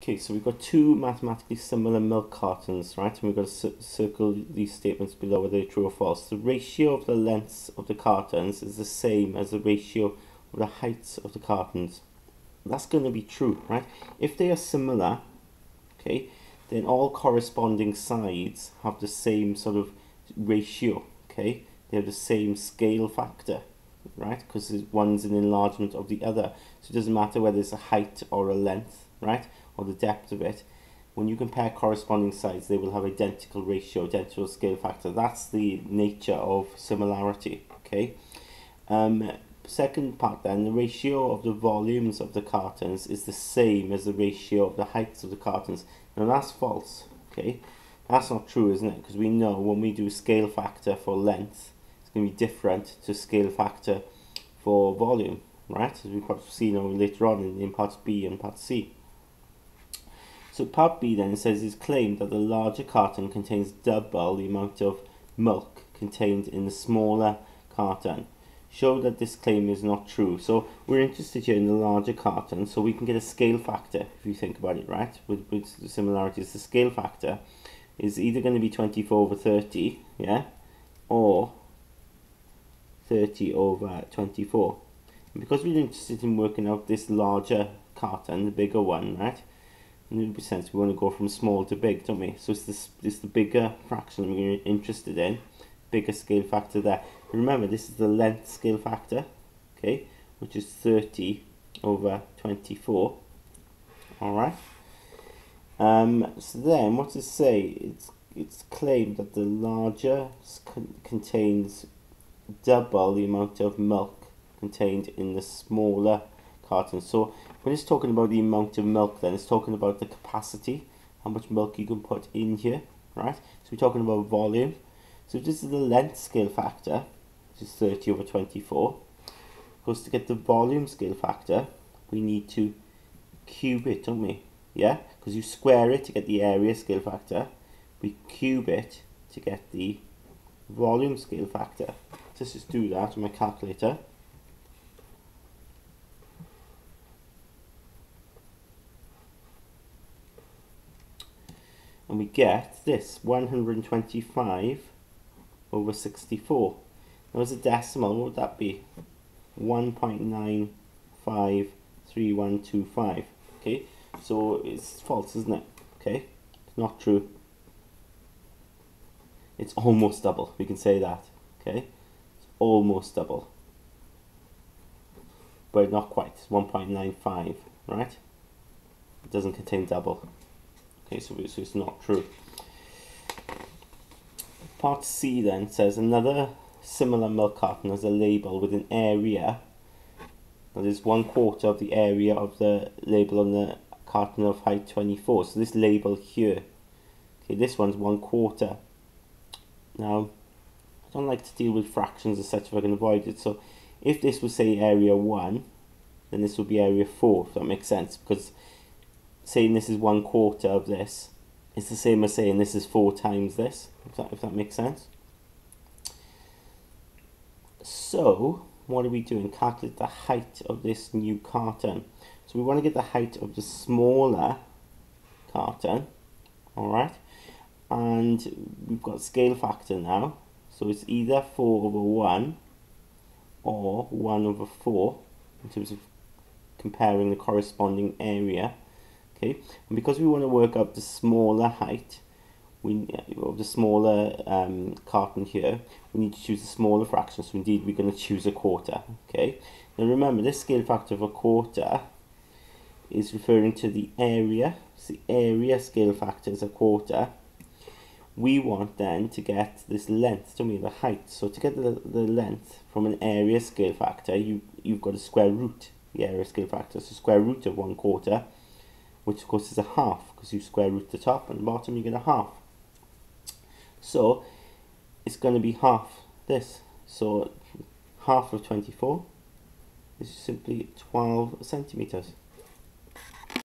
Okay, so we've got two mathematically similar milk cartons, right? And we've got to circle these statements below whether they're true or false. The ratio of the lengths of the cartons is the same as the ratio of the heights of the cartons. That's going to be true, right? If they are similar, okay, then all corresponding sides have the same sort of ratio, okay? They have the same scale factor, right? Because one's an enlargement of the other. So it doesn't matter whether it's a height or a length, right? Or the depth of it. When you compare corresponding sides, they will have identical ratio, identical scale factor. That's the nature of similarity, okay? Second part then, the ratio of the volumes of the cartons is the same as the ratio of the heights of the cartons. Now that's false, okay? That's not true, isn't it? Because we know when we do scale factor for length, it's going to be different to scale factor for volume, right? As we've probably seen later on in parts B and part C. So part B then says it's claimed that the larger carton contains double the amount of milk contained in the smaller carton. Show that this claim is not true. So we're interested here in the larger carton, so we can get a scale factor if you think about it, right? With the similarities, the scale factor is either going to be 24 over 30, yeah, or 30 over 24. And because we're interested in working out this larger carton, the bigger one, right? In a sense, we want to go from small to big, don't we? So it's the bigger fraction we're interested in, bigger scale factor there. Remember, this is the length scale factor, okay, which is 30 over 24. All right. So then, what does it say? It's claimed that the larger contains double the amount of milk contained in the smaller carton. So when it's talking about the amount of milk, then it's talking about the capacity, how much milk you can put in here, right? So we're talking about volume. So if this is the length scale factor, which is 30 over 24. Of course, to get the volume scale factor, we need to cube it, don't we? Yeah, because you square it to get the area scale factor. We cube it to get the volume scale factor. Let's just do that with my calculator. And we get this, 125 over 64. Now as a decimal, what would that be? 1.953125. Okay, so it's false, isn't it? Okay, it's not true. It's almost double, we can say that. Okay, it's almost double. But not quite, it's 1.95, right? It doesn't contain double. Okay, so it's not true. Part C then says another similar milk carton has a label with an area that is 1/4 of the area of the label on the carton of height 24. So this label here, okay, this one's 1/4. Now, I don't like to deal with fractions as such if I can avoid it. So if this was say area 1, then this would be area 4, if that makes sense, because saying this is 1/4 of this, it's the same as saying this is 4 times this, if that makes sense. So what are we doing? Calculate the height of this new carton. So we want to get the height of the smaller carton, all right? And we've got scale factor now, so it's either 4 over 1 or 1 over 4 in terms of comparing the corresponding area. Okay, and because we want to work out the smaller height, of the smaller carton here, we need to choose a smaller fraction. So indeed, we're going to choose 1/4. Okay. Now remember, this scale factor of 1/4 is referring to the area. So the area scale factor is 1/4. We want then to get this length, don't we, the height. So to get the length from an area scale factor, you've got to square root the area scale factor. So square root of 1/4. Which of course is a half, because you square root the top and the bottom, you get a half. So it's going to be half this. So half of 24 is simply 12 centimeters.